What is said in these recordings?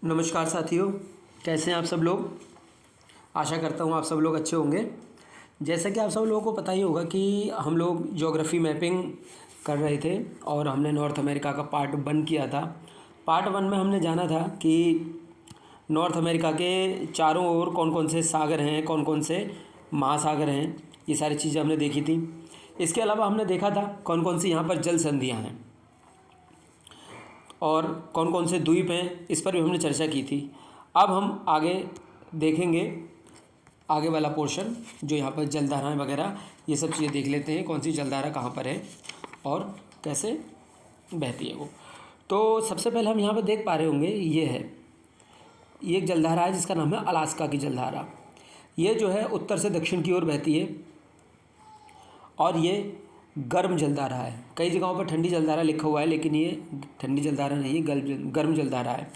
नमस्कार साथियों, कैसे हैं आप सब लोग। आशा करता हूँ आप सब लोग अच्छे होंगे। जैसा कि आप सब लोगों को पता ही होगा कि हम लोग ज्योग्राफी मैपिंग कर रहे थे और हमने नॉर्थ अमेरिका का पार्ट 1 किया था। पार्ट 1 में हमने जाना था कि नॉर्थ अमेरिका के चारों ओर कौन कौन से सागर हैं, कौन कौन से महासागर हैं, ये सारी चीज़ें हमने देखी थी। इसके अलावा हमने देखा था कौन कौन सी यहाँ पर जल संधियाँ हैं और कौन कौन से द्वीप हैं, इस पर भी हमने चर्चा की थी। अब हम आगे देखेंगे आगे वाला पोर्शन, जो यहाँ पर जलधाराएँ वगैरह ये सब चीज़ें देख लेते हैं, कौन सी जलधारा कहाँ पर है और कैसे बहती है वो। तो सबसे पहले हम यहाँ पर देख पा रहे होंगे, ये एक जलधारा है जिसका नाम है अलास्का की जलधारा। ये जो है उत्तर से दक्षिण की ओर बहती है और ये गर्म जलधारा है। कई जगहों पर ठंडी जलधारा लिखा हुआ है, लेकिन ये ठंडी जलधारा नहीं है, गर्म जलधारा है।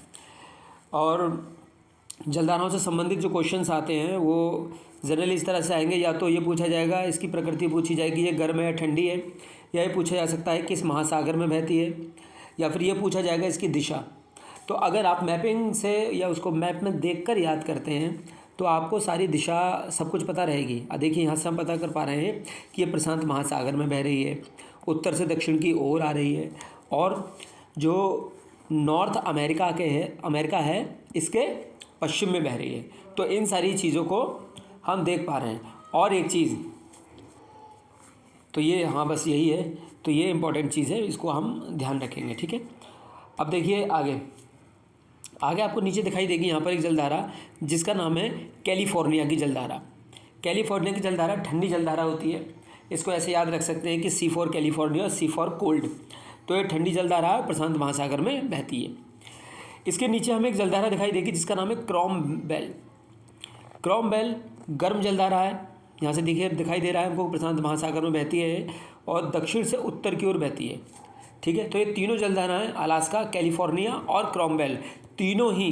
और जलधाराओं से संबंधित जो क्वेश्चंस आते हैं वो जनरली इस तरह से आएंगे, या तो ये पूछा जाएगा, इसकी प्रकृति पूछी जाएगी, ये गर्म है या ठंडी है, या ये पूछा जा सकता है किस महासागर में बहती है, या फिर ये पूछा जाएगा इसकी दिशा। तो अगर आप मैपिंग से या उसको मैप में देखकर याद करते हैं तो आपको सारी दिशा सब कुछ पता रहेगी। देखिए यहाँ से हम पता कर पा रहे हैं कि ये प्रशांत महासागर में बह रही है, उत्तर से दक्षिण की ओर आ रही है, और जो नॉर्थ अमेरिका है इसके पश्चिम में बह रही है। तो इन सारी चीज़ों को हम देख पा रहे हैं। और एक चीज़ तो ये, हाँ बस यही है, तो ये इम्पोर्टेंट चीज़ है, इसको हम ध्यान रखेंगे, ठीक है। अब देखिए आगे आपको नीचे दिखाई देगी यहाँ पर एक जलधारा जिसका नाम है कैलिफोर्निया की जलधारा। कैलिफोर्निया की जलधारा ठंडी जलधारा होती है। इसको ऐसे याद रख सकते हैं कि C फॉर कैलिफोर्निया और C फॉर कोल्ड। तो ये ठंडी जलधारा प्रशांत महासागर में बहती है। इसके नीचे हमें एक जलधारा दिखाई देगी जिसका नाम है क्रॉमबेल। क्रॉमबेल गर्म जलधारा है, यहाँ से दिखाई दे रहा है हमको, प्रशांत महासागर में बहती है और दक्षिण से उत्तर की ओर बहती है, ठीक है। तो ये तीनों जलधाराएँ अलास्का, कैलिफोर्निया और क्रॉमबेल, तीनों ही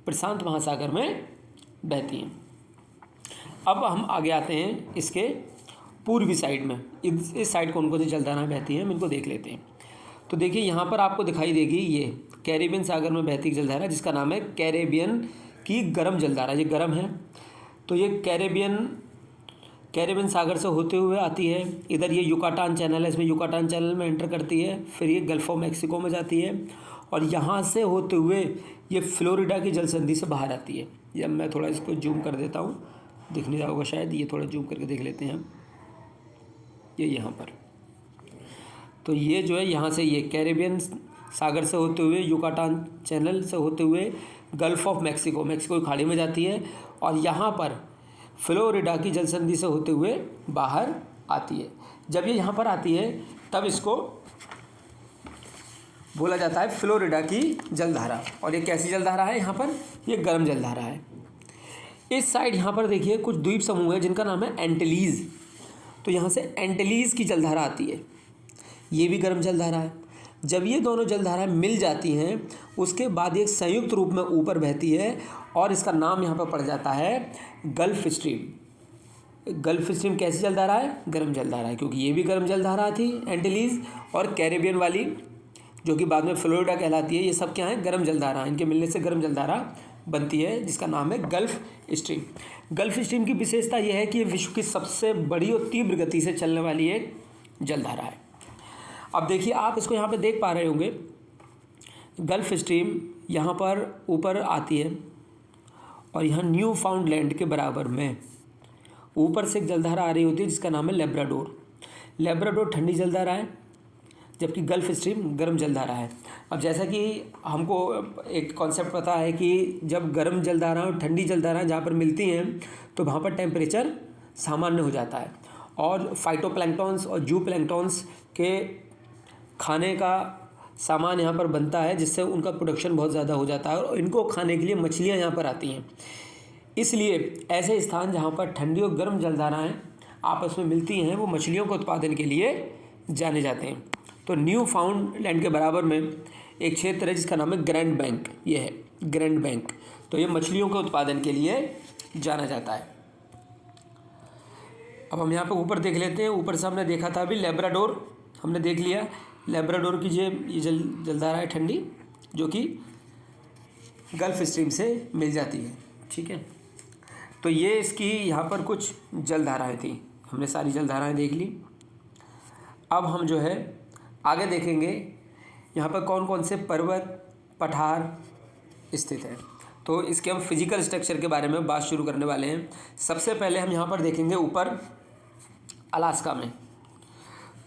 प्रशांत महासागर में बहती हैं। अब हम आगे आते हैं इसके पूर्वी साइड में। इस साइड कौन कौन सी जलधाराएँ बहती हैं हम इनको देख लेते हैं। तो देखिए यहाँ पर आपको दिखाई देगी ये कैरेबियन सागर में बहती जलधारा जिसका नाम है कैरेबियन की गर्म जलधारा। ये गर्म है, तो ये कैरेबियन सागर से होते हुए आती है। इधर ये युकाटान चैनल है, इसमें युकाटान चैनल में एंटर करती है, फिर ये गल्फ ऑफ मैक्सिको में जाती है और यहाँ से होते हुए ये फ्लोरिडा की जलसंधि से बाहर आती है। ये मैं थोड़ा इसको जूम कर देता हूँ, दिख नहीं रहा होगा शायद, ये थोड़ा जूम करके देख लेते हैं हम। ये यहाँ पर, तो ये जो है यहाँ से ये कैरेबियन सागर से होते हुए युकाटान चैनल से होते हुए गल्फ ऑफ मैक्सिको की खाड़ी में जाती है और यहाँ पर फ्लोरिडा की जलसंधि से होते हुए बाहर आती है। जब ये यहाँ पर आती है तब इसको बोला जाता है फ्लोरिडा की जलधारा। और ये कैसी जलधारा है, यहाँ पर ये गर्म जलधारा है। इस साइड यहाँ पर देखिए कुछ द्वीप समूह है जिनका नाम है एंटिलीज। तो यहाँ से एंटिलीज की जलधारा आती है, ये भी गर्म जलधारा है। जब ये दोनों जलधाराएं मिल जाती हैं उसके बाद एक संयुक्त रूप में ऊपर बहती है और इसका नाम यहाँ पर पड़ जाता है गल्फ स्ट्रीम। गल्फ स्ट्रीम कैसी जलधारा है, गर्म जलधारा है, क्योंकि ये भी गर्म जलधारा थी एंटिलीज, और कैरेबियन वाली जो कि बाद में फ्लोरिडा कहलाती है, ये सब क्या है, गर्म जलधारा। इनके मिलने से गर्म जलधारा बनती है जिसका नाम है गल्फ स्ट्रीम। गल्फ स्ट्रीम की विशेषता यह है कि ये विश्व की सबसे बड़ी और तीव्र गति से चलने वाली एक जलधारा है। अब देखिए आप इसको यहाँ पे देख पा रहे होंगे, गल्फ स्ट्रीम यहाँ पर ऊपर आती है और यहाँ न्यू फाउंडलैंड के बराबर में ऊपर से एक जलधारा आ रही होती है जिसका नाम है लेब्राडोर। लेब्राडोर ठंडी जलधारा है जबकि गल्फ स्ट्रीम गर्म जलधारा है। अब जैसा कि हमको एक कॉन्सेप्ट पता है कि जब गर्म जलधारा और ठंडी जलधारा जहाँ पर मिलती हैं तो वहाँ पर टेम्परेचर सामान्य हो जाता है और फाइटोप्लैंक्टन्स और जूप्लैंक्टन्स के खाने का सामान यहाँ पर बनता है, जिससे उनका प्रोडक्शन बहुत ज़्यादा हो जाता है और इनको खाने के लिए मछलियाँ यहाँ पर आती हैं। इसलिए ऐसे स्थान जहाँ पर ठंडी और गर्म जलधाराएँ आपस में मिलती हैं वो मछलियों के उत्पादन के लिए जाने जाते हैं। तो न्यू फाउंडलैंड के बराबर में एक क्षेत्र है जिसका नाम है ग्रैंड बैंक। ये है ग्रैंड बैंक, तो ये मछलियों के उत्पादन के लिए जाना जाता है। अब हम यहाँ पे ऊपर देख लेते हैं। ऊपर से हमने देखा था अभी लेब्राडोर, हमने देख लिया लेब्राडोर की ये जलधारा है ठंडी, जो कि गल्फ स्ट्रीम से मिल जाती है। ठीक है, तो ये इसकी यहाँ पर कुछ जलधाराएँ थी, हमने सारी जलधाराएँ देख ली। अब हम जो है आगे देखेंगे यहाँ पर कौन कौन से पर्वत पठार स्थित हैं। तो इसके हम फिजिकल स्ट्रक्चर के बारे में बात शुरू करने वाले हैं। सबसे पहले हम यहाँ पर देखेंगे ऊपर अलास्का में,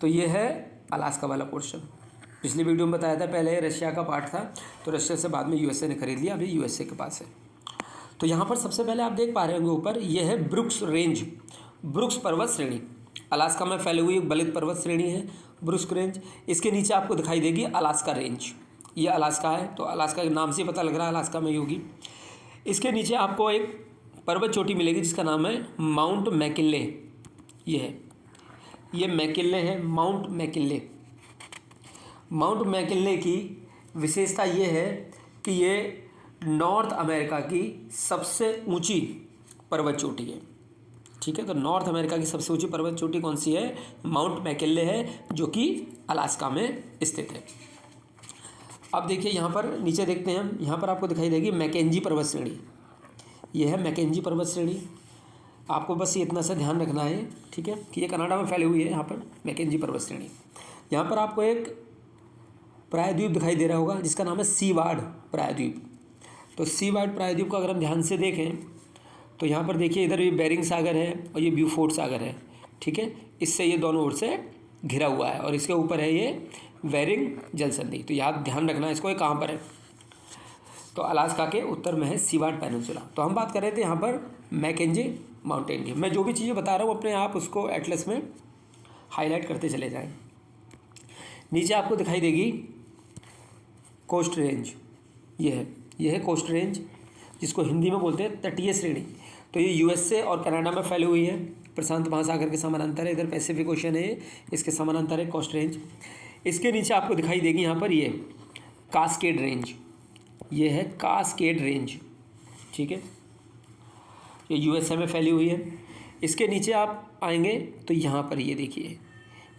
तो ये है अलास्का वाला पोर्शन। पिछली वीडियो में बताया था, पहले रशिया का पार्ट था, तो रशिया से बाद में यूएसए ने खरीद लिया, अभी यूएसए के पास है। तो यहाँ पर सबसे पहले आप देख पा रहे होंगे ऊपर, ये है ब्रुक्स रेंज, ब्रुक्स पर्वत श्रेणी। अलास्का में फैली हुई एक बलित पर्वत श्रेणी है ब्रुक्स रेंज। इसके नीचे आपको दिखाई देगी अलास्का रेंज, ये अलास्का है, तो अलास्का के नाम से पता लग रहा है अलास्का में ही होगी। इसके नीचे आपको एक पर्वत चोटी मिलेगी जिसका नाम है माउंट मैकिनले। ये है, ये मैकिनले है, माउंट मैकिनले। माउंट मैकिनले की विशेषता ये है कि ये नॉर्थ अमेरिका की सबसे ऊंची पर्वत चोटी है। ठीक है, तो नॉर्थ अमेरिका की सबसे ऊंची पर्वत चोटी कौन सी है? माउंट मैकिनले है, जो कि अलास्का में स्थित है। अब देखिए यहाँ पर नीचे देखते हैं हम, यहाँ पर आपको दिखाई देगी मैकेंजी पर्वत श्रेणी। यह है मैकेंजी पर्वत श्रेणी। आपको बस ये इतना सा ध्यान रखना है, ठीक है, कि ये कनाडा में फैली हुई है। यहाँ पर मैकेंजी पर्वत श्रेणी। यहाँ पर आपको एक प्रायद्वीप दिखाई दे रहा होगा जिसका नाम है सीवार्ड प्रायद्वीप। तो सीवार्ड प्रायद्वीप को अगर हम ध्यान से देखें तो यहाँ पर देखिए, इधर ये बेरिंग सागर है और ये ब्यूफोर्ट सागर है। ठीक है, इससे ये दोनों ओर से घिरा हुआ है और इसके ऊपर है ये बेरिंग जल संधि। तो याद ध्यान रखना इसको, ये कहाँ पर है? तो अलास्का के उत्तर में है सीवार्ड पेनिनसुला। तो हम बात कर रहे थे यहाँ पर मैकेंजी माउंटेन की। मैं जो भी चीज़ें बता रहा हूँ अपने आप उसको एटलस में हाईलाइट करते चले जाएं। नीचे आपको दिखाई देगी कोस्ट रेंज। ये है कोस्ट रेंज, जिसको हिंदी में बोलते हैं तटीय श्रेणी। तो ये यूएसए और कनाडा में फैली हुई है, प्रशांत महासागर के समानांतर है, इधर पैसिफिक ओशन है, इसके समानांतर है कोस्ट रेंज। इसके नीचे आपको दिखाई देगी यहाँ पर ये कास्केड रेंज। ये है कास्केड रेंज। ठीक है, ये यूएसए में फैली हुई है। इसके नीचे आप आएंगे तो यहाँ पर ये देखिए,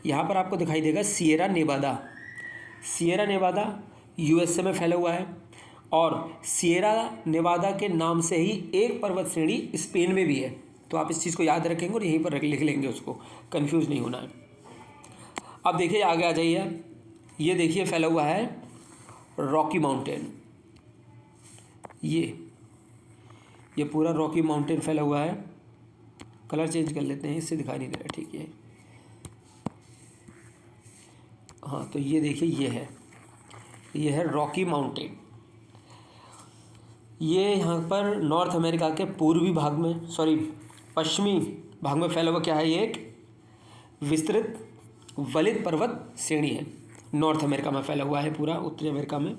यहाँ पर आपको दिखाई देगा Sierra Newada. Sierra Newada USA में फैला हुआ है और सिएरा नेवादा के नाम से ही एक पर्वत श्रेणी स्पेन में भी है। तो आप इस चीज़ को याद रखेंगे और यहीं पर लिख लेंगे, उसको कंफ्यूज नहीं होना है। अब देखिए आगे आ जाइए, ये देखिए फैला हुआ है रॉकी माउंटेन। ये पूरा रॉकी माउंटेन फैला हुआ है। कलर चेंज कर लेते हैं, इससे दिखाई नहीं दे रहा। ठीक है, हाँ, तो ये देखिए ये है रॉकी माउंटेन। ये यहाँ पर नॉर्थ अमेरिका के पूर्वी भाग में, पश्चिमी भाग में फैला हुआ क्या है? ये एक विस्तृत वलित पर्वत श्रेणी है। नॉर्थ अमेरिका में फैला हुआ है, पूरा उत्तरी अमेरिका में।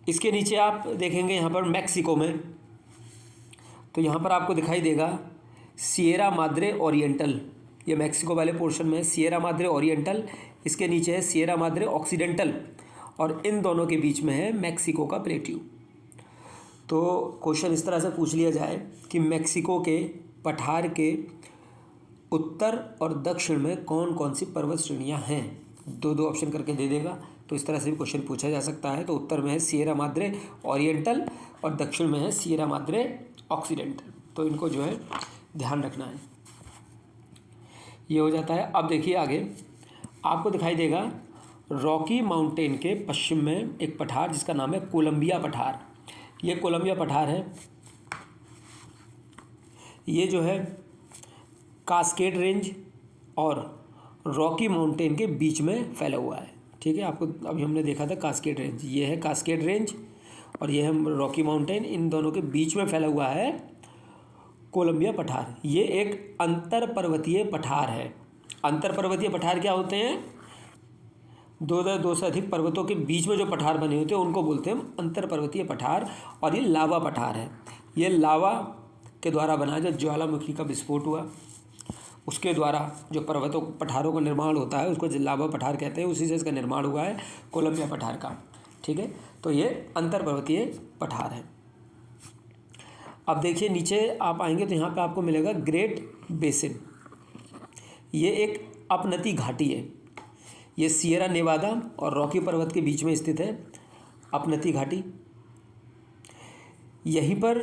इसके नीचे आप देखेंगे यहाँ पर मैक्सिको में, तो यहाँ पर आपको दिखाई देगा सिएरा माद्रे ओरिएंटल। ये मैक्सिको वाले पोर्शन में सिएरा माद्रे ओरिएंटल, इसके नीचे है सिएरा माद्रे ऑक्सीडेंटल और इन दोनों के बीच में है मैक्सिको का प्लेट्यू। तो क्वेश्चन इस तरह से पूछ लिया जाए कि मैक्सिको के पठार के उत्तर और दक्षिण में कौन कौन सी पर्वत श्रेणियाँ हैं, दो ऑप्शन करके दे देगा। तो इस तरह से भी क्वेश्चन पूछा जा सकता है। तो उत्तर में है सिएरा माद्रे ओरिएंटल और दक्षिण में है सिएरा माद्रे ऑक्सीडेंटल। तो इनको जो है ध्यान रखना है। ये हो जाता है। अब देखिए आगे आपको दिखाई देगा रॉकी माउंटेन के पश्चिम में एक पठार जिसका नाम है कोलंबिया पठार। ये कोलंबिया पठार है, ये जो है कास्केड रेंज और रॉकी माउंटेन के बीच में फैला हुआ है। ठीक है, आपको अभी हमने देखा था कास्केड रेंज, ये है कास्केड रेंज और ये है रॉकी माउंटेन, इन दोनों के बीच में फैला हुआ है कोलंबिया पठार। ये एक अंतर पर्वतीय पठार है। अंतर पर्वतीय पठार क्या होते हैं? दो से अधिक पर्वतों के बीच में जो पठार बने होते हैं उनको बोलते हैं अंतर पर्वतीय पठार। और ये लावा पठार है। ये लावा के द्वारा बना, जो ज्वालामुखी का विस्फोट हुआ उसके द्वारा जो पठारों का निर्माण होता है उसको लावा पठार कहते हैं। उसी से इसका निर्माण हुआ है कोलंबिया पठार का। ठीक है, तो ये अंतर पर्वतीय पठार है। अब देखिए नीचे आप आएंगे तो यहाँ पे आपको मिलेगा ग्रेट बेसिन। ये एक अपनति घाटी है। ये सिएरा नेवादा और रॉकी पर्वत के बीच में स्थित है अपनति घाटी, यहीं पर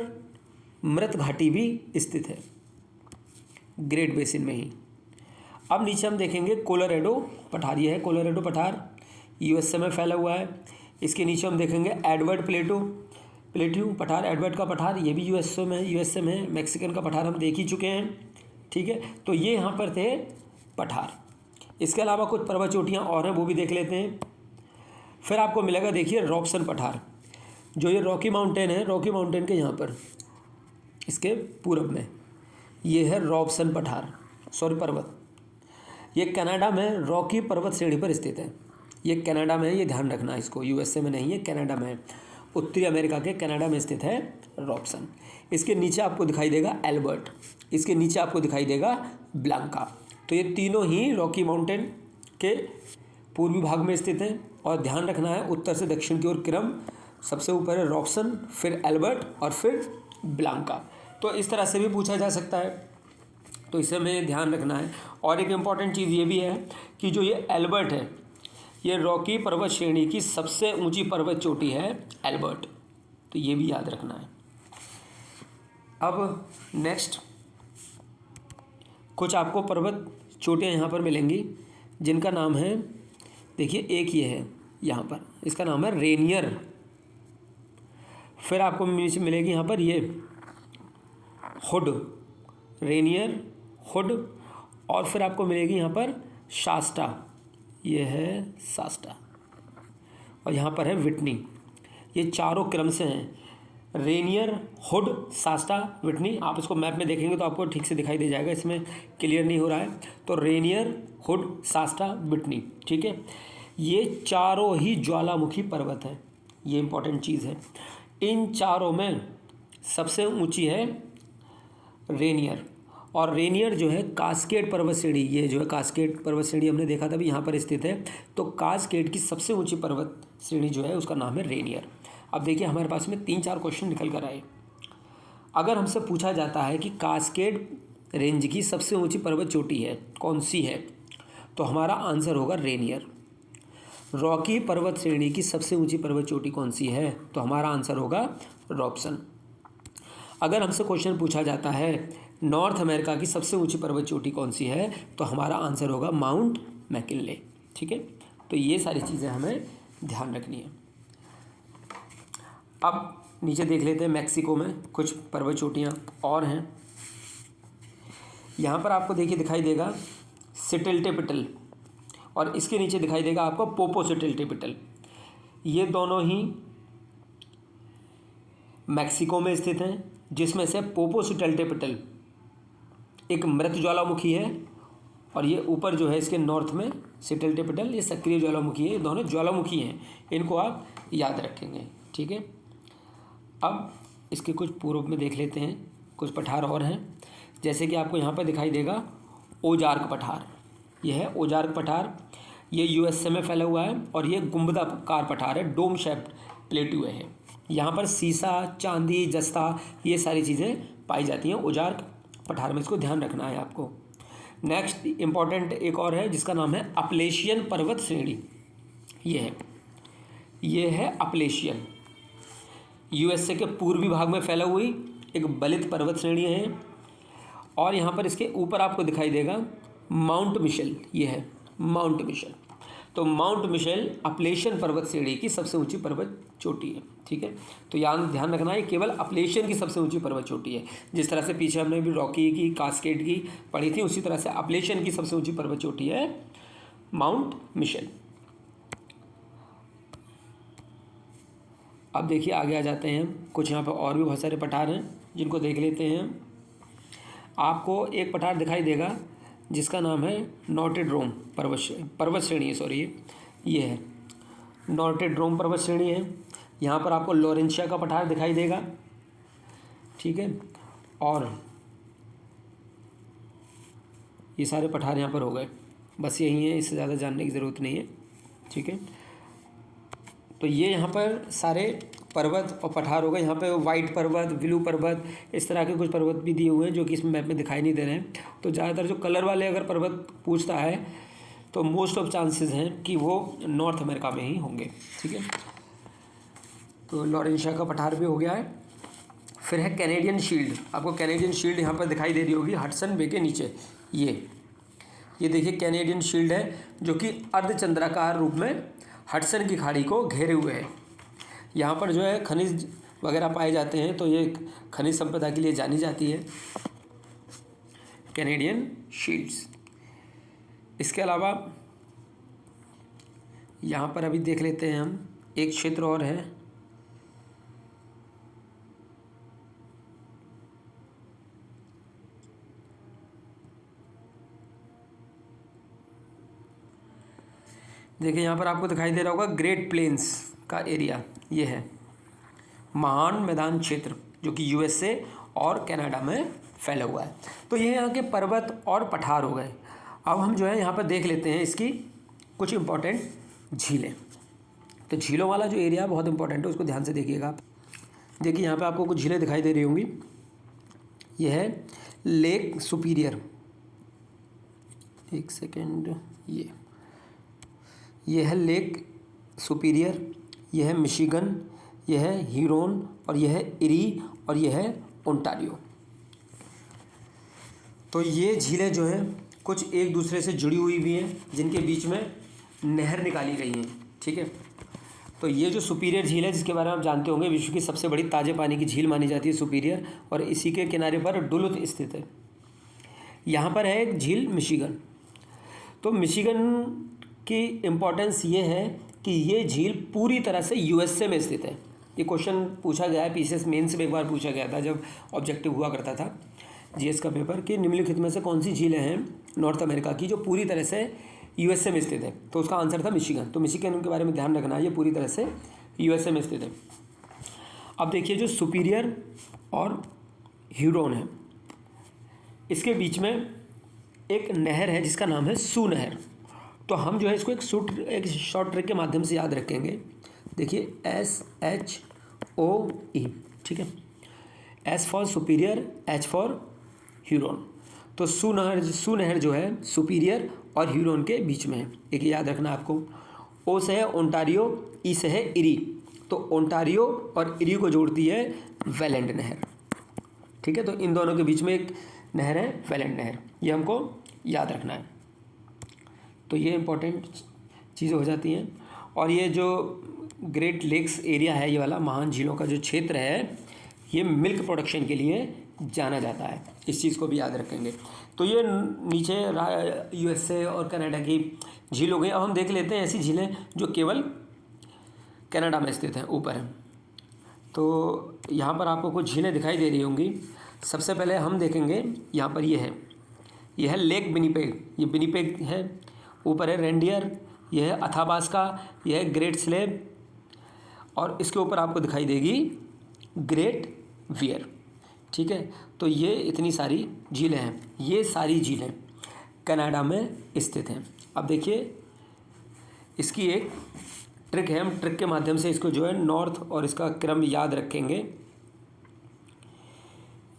मृत घाटी भी स्थित है, ग्रेट बेसिन में ही। अब नीचे हम देखेंगे कोलोराडो पठार, ये है कोलोराडो पठार, यूएसए में फैला हुआ है। इसके नीचे हम देखेंगे एडवर्ड प्लेट्यू पठार, एडवर्ड का पठार, ये भी यूएसए में है। मैक्सिकन का पठार हम देख ही चुके हैं, ठीक है। तो ये यहाँ पर थे पठार। इसके अलावा कुछ पर्वत चोटियाँ और हैं, वो भी देख लेते हैं। फिर आपको मिलेगा, देखिए, रॉबसन पठार, जो ये रॉकी माउंटेन है, रॉकी माउंटेन के यहाँ पर इसके पूर्व में ये है रॉबसन पठार, पर्वत। ये कनाडा में रॉकी पर्वत श्रेणी पर स्थित है। ये कनाडा में है, ये ध्यान रखना है इसको, यूएसए में नहीं है, कनाडा में है, उत्तरी अमेरिका के कनाडा में स्थित है रॉबसन। इसके नीचे आपको दिखाई देगा एल्बर्ट, इसके नीचे आपको दिखाई देगा ब्लांका। तो ये तीनों ही रॉकी माउंटेन के पूर्वी भाग में स्थित हैं। और ध्यान रखना है, उत्तर से दक्षिण की ओर क्रम, सबसे ऊपर है रॉबसन, फिर एल्बर्ट और फिर ब्लांका। तो इस तरह से भी पूछा जा सकता है, तो इसे हमें ध्यान रखना है। और एक इम्पॉर्टेंट चीज़ ये भी है कि जो ये एल्बर्ट है, ये रॉकी पर्वत श्रेणी की सबसे ऊंची पर्वत चोटी है एल्बर्ट, तो ये भी याद रखना है। अब नेक्स्ट कुछ आपको पर्वत चोटियाँ यहाँ पर मिलेंगी जिनका नाम है, देखिए, एक ये है यहाँ पर, इसका नाम है रेनियर। फिर आपको मिलेगी यहाँ पर ये हुड, रेनियर, हुड, और फिर आपको मिलेगी यहाँ पर शास्टा, ये है शास्टा, और यहाँ पर है विटनी। ये चारों क्रम से हैं, रेनियर, हुड, शास्टा, विटनी। आप इसको मैप में देखेंगे तो आपको ठीक से दिखाई दे जाएगा, इसमें क्लियर नहीं हो रहा है। तो रेनियर, हुड, शास्टा, विटनी, ठीक है। ये चारों ही ज्वालामुखी पर्वत हैं, ये इंपॉर्टेंट चीज़ है। इन चारों में सबसे ऊंची है रेनियर, और रेनियर जो है कास्केड पर्वत श्रेणी, ये जो है कास्केड पर्वत श्रेणी हमने देखा था भी यहाँ पर स्थित है। तो कास्केड की सबसे ऊंची पर्वत श्रेणी जो है उसका नाम है रेनियर। अब देखिए, हमारे पास में 3-4 क्वेश्चन निकल कर आए। अगर हमसे पूछा जाता है कि कास्केड रेंज की सबसे ऊंची पर्वत चोटी है कौन सी है, तो हमारा आंसर होगा रेनियर। रॉकी पर्वत श्रेणी की सबसे ऊंची पर्वत चोटी कौन सी है, तो हमारा आंसर होगा रॉबसन। अगर हमसे क्वेश्चन पूछा जाता है नॉर्थ अमेरिका की सबसे ऊंची पर्वत चोटी कौन सी है, तो हमारा आंसर होगा माउंट मैकिनले, ठीक है। तो ये सारी चीज़ें हमें ध्यान रखनी है। अब नीचे देख लेते हैं, मैक्सिको में कुछ पर्वत चोटियाँ और हैं। यहाँ पर आपको देखिए दिखाई देगा सिटिल्टेपिटल, और इसके नीचे दिखाई देगा आपको पोपोसिटिल्टेपिटल। ये दोनों ही मैक्सिको में स्थित हैं, जिसमें से पोपोसिटिल्टेपिटल एक मृत ज्वालामुखी है, और ये ऊपर जो है इसके नॉर्थ में सिटिल्टेपिटल, ये सक्रिय ज्वालामुखी है। ये दोनों ज्वालामुखी हैं, इनको आप याद रखेंगे, ठीक है। अब इसके कुछ पूर्व में देख लेते हैं, कुछ पठार और हैं, जैसे कि आपको यहाँ पर दिखाई देगा ओजार्क पठार। यह है ओजार्क पठार, ये यूएसए में फैला हुआ है, और ये गुंबदाकार पठार है, डोम शेप्ड प्लेट्यू है। यहाँ पर सीसा, चांदी, जस्ता, ये सारी चीज़ें पाई जाती हैं ओजार्क पठार में, इसको ध्यान रखना है आपको। नेक्स्ट इंपॉर्टेंट एक और है जिसका नाम है अपलेशियन पर्वत श्रेणी। ये है अपलेशियन, यूएसए के पूर्वी भाग में फैला हुई एक बलित पर्वत श्रेणी है। और यहाँ पर इसके ऊपर आपको दिखाई देगा माउंट मिशेल, ये है माउंट मिशेल। तो माउंट मिशेल अपलेशियन पर्वत श्रेणी की सबसे ऊंची पर्वत चोटी है, ठीक है। तो यहाँ ध्यान रखना है, केवल अपलेशियन की सबसे ऊंची पर्वत चोटी है। जिस तरह से पीछे हमने भी रॉकी की, कास्केड की पढ़ी थी, उसी तरह से अपलेशियन की सबसे ऊंची पर्वत चोटी है माउंट मिशेल। अब देखिए आगे आ जाते हैं, कुछ यहाँ पर और भी बहुत सारे पठार हैं जिनको देख लेते हैं। आपको एक पठार दिखाई देगा जिसका नाम है नॉर्टेड्रोम पर्वत श्रेणी है, सॉरी, ये है नॉर्टेड्रोम पर्वत श्रेणी है। यहाँ पर आपको लॉरेंशिया का पठार दिखाई देगा, ठीक है। और ये सारे पठार यहाँ पर हो गए, बस यही है, इससे ज़्यादा जानने की ज़रूरत नहीं है, ठीक है। तो ये यहाँ पर सारे पर्वत और पठार हो गए। यहाँ पे वाइट पर्वत, ब्लू पर्वत, इस तरह के कुछ पर्वत भी दिए हुए हैं जो कि इस मैप में दिखाई नहीं दे रहे हैं। तो ज़्यादातर जो कलर वाले अगर पर्वत पूछता है तो मोस्ट ऑफ चांसेस हैं कि वो नॉर्थ अमेरिका में ही होंगे, ठीक है। तो लॉरेंशिया का पठार भी हो गया है। फिर है कैनेडियन शील्ड। आपको कैनेडियन शील्ड यहाँ पर दिखाई दे रही होगी हडसन बे के नीचे। ये देखिए कैनेडियन शील्ड है जो कि अर्धचंद्राकार रूप में हडसन की खाड़ी को घेरे हुए है। यहाँ पर जो है खनिज वगैरह पाए जाते हैं, तो ये खनिज संपदा के लिए जानी जाती है कैनेडियन शील्ड्स। इसके अलावा यहाँ पर अभी देख लेते हैं हम, एक क्षेत्र और है, देखिए यहाँ पर आपको दिखाई दे रहा होगा ग्रेट प्लेन्स का एरिया। ये है महान मैदान क्षेत्र जो कि यूएसए और कनाडा में फैला हुआ है। तो ये यहाँ के पर्वत और पठार हो गए। अब हम जो है यहाँ पर देख लेते हैं इसकी कुछ इम्पोर्टेंट झीलें। तो झीलों वाला जो एरिया बहुत इंपॉर्टेंट है, उसको ध्यान से देखिएगा आप। देखिए यहाँ पे आपको कुछ झीलें दिखाई दे रही होंगी। यह है लेक सुपीरियर, एक सेकेंड, ये है लेक सुपीरियर, यह है मिशिगन, यह है ह्यूरोन, और यह है इरी, और यह है ओंटारियो। तो ये झीलें जो हैं कुछ एक दूसरे से जुड़ी हुई भी हैं, जिनके बीच में नहर निकाली गई हैं, ठीक है। तो ये जो सुपीरियर झील है, जिसके बारे में आप जानते होंगे, विश्व की सबसे बड़ी ताज़े पानी की झील मानी जाती है सुपीरियर, और इसी के किनारे पर डुलुथ स्थित है। यहाँ पर है एक झील मिशिगन। तो मिशिगन की इम्पोर्टेंस ये है कि ये झील पूरी तरह से यूएसए में स्थित है। ये क्वेश्चन पूछा गया है, पीसीएस मेंस में एक बार पूछा गया था जब ऑब्जेक्टिव हुआ करता था जीएस का पेपर, कि निम्नलिखित में से कौन सी झीलें हैं नॉर्थ अमेरिका की जो पूरी तरह से यूएसए में स्थित है। तो उसका आंसर था मिशिगन। तो मिशिगन के बारे में ध्यान रखना, ये पूरी तरह से यूएसए में स्थित है। अब देखिए जो सुपीरियर और ह्यूरोन है, इसके बीच में एक नहर है जिसका नाम है सू नहर। तो हम जो है इसको एक शॉर्ट ट्रिक के माध्यम से याद रखेंगे। देखिए SHOE, ठीक है, S for superior, H for Huron. तो सू नहर जो है सुपीरियर और ह्यूरोन के बीच में है, एक याद रखना आपको। ओ से है ओंटारियो, ई से है इरी। तो ओंटारियो और इरी को जोड़ती है वेलेंड नहर, ठीक है। तो इन दोनों के बीच में एक नहर है वेलेंड नहर, ये हमको याद रखना है। तो ये इंपॉर्टेंट चीज़ें हो जाती हैं। और ये जो ग्रेट लेक्स एरिया है, ये वाला महान झीलों का जो क्षेत्र है, ये मिल्क प्रोडक्शन के लिए जाना जाता है, इस चीज़ को भी याद रखेंगे। तो ये नीचे यूएसए और कनाडा की झील हो गई। अब हम देख लेते हैं ऐसी झीलें जो केवल कनाडा में स्थित हैं, ऊपर हैं। तो यहाँ पर आपको कुछ झीलें दिखाई दे रही होंगी। सबसे पहले हम देखेंगे यहाँ पर यह है लेक विनिपेग। ये विनिपेग है, ऊपर है रेंडियर, यह है अथाबास्का, यह है ग्रेट स्लेब, और इसके ऊपर आपको दिखाई देगी ग्रेट वियर, ठीक है। तो ये इतनी सारी झीलें हैं, ये सारी झीलें कनाडा में स्थित हैं। अब देखिए इसकी एक ट्रिक है, हम ट्रिक के माध्यम से इसको जो है नॉर्थ और इसका क्रम याद रखेंगे।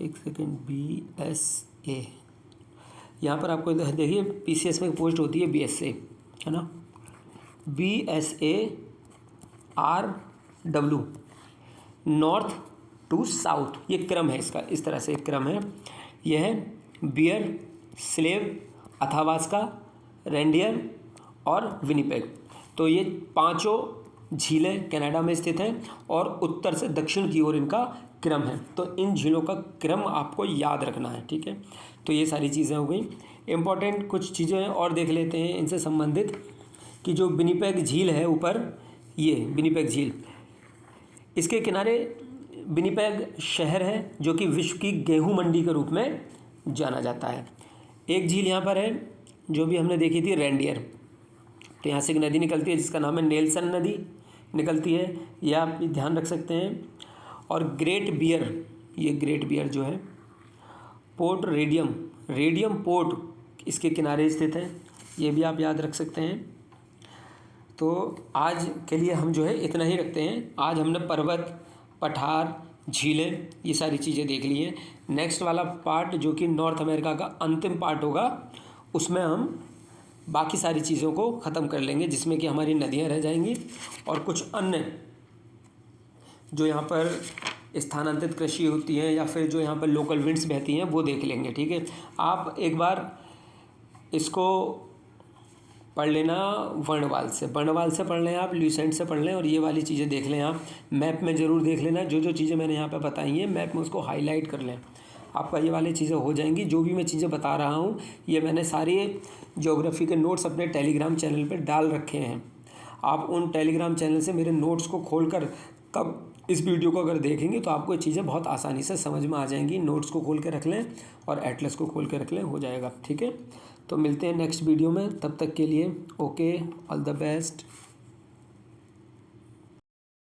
एक सेकेंड, BSA, यहाँ पर आपको देखिए पीसीएस में पोस्ट होती है BSA, है ना, BSA RW, north to south, ये क्रम है इसका, इस तरह से एक क्रम है। यह है बियर, स्लेव, अथाबास्का, रेंडियर और विनिपेग। तो ये पांचों झीलें कनाडा में स्थित हैं और उत्तर से दक्षिण की ओर इनका क्रम है। तो इन झीलों का क्रम आपको याद रखना है, ठीक है। तो ये सारी चीज़ें हो गई। इम्पॉर्टेंट कुछ चीज़ें और देख लेते हैं इनसे संबंधित, कि जो विनिपेग झील है ऊपर, ये विनिपेग झील, इसके किनारे विनिपेग शहर है जो कि विश्व की गेहूं मंडी के रूप में जाना जाता है। एक झील यहाँ पर है जो भी हमने देखी थी, रेंडियर। तो यहाँ से एक नदी निकलती है जिसका नाम है नेल्सन नदी निकलती है, यह आप ध्यान रख सकते हैं। और ग्रेट बियर, ये ग्रेट बियर जो है, पोर्ट रेडियम पोर्ट इसके किनारे स्थित है, ये भी आप याद रख सकते हैं। तो आज के लिए हम जो है इतना ही रखते हैं। आज हमने पर्वत, पठार, झीलें, ये सारी चीज़ें देख ली हैं। नेक्स्ट वाला पार्ट जो कि नॉर्थ अमेरिका का अंतिम पार्ट होगा, उसमें हम बाकी सारी चीज़ों को ख़त्म कर लेंगे, जिसमें कि हमारी नदियाँ रह जाएंगी और कुछ अन्य जो यहाँ पर स्थानांतरित कृषि होती है या फिर जो यहाँ पर लोकल विंड्स बहती हैं वो देख लेंगे। ठीक है, आप एक बार इसको पढ़ लेना वर्णवाल से पढ़ लें आप, ल्यूसेंट से पढ़ लें, और ये वाली चीज़ें देख लें आप। मैप में ज़रूर देख लेना, जो जो चीज़ें मैंने यहाँ पे बताई हैं मैप में उसको हाईलाइट कर लें, आपका ये वाली चीज़ें हो जाएंगी। जो भी मैं चीज़ें बता रहा हूँ ये मैंने सारे ज्योग्राफी के नोट्स अपने टेलीग्राम चैनल पर डाल रखे हैं। आप उन टेलीग्राम चैनल से मेरे नोट्स को खोलकर तब इस वीडियो को अगर देखेंगे तो आपको ये चीज़ें बहुत आसानी से समझ में आ जाएंगी। नोट्स को खोल के रख लें और एटलस को खोल के रख लें, हो जाएगा। ठीक है, तो मिलते हैं नेक्स्ट वीडियो में, तब तक के लिए ओके, ऑल द बेस्ट।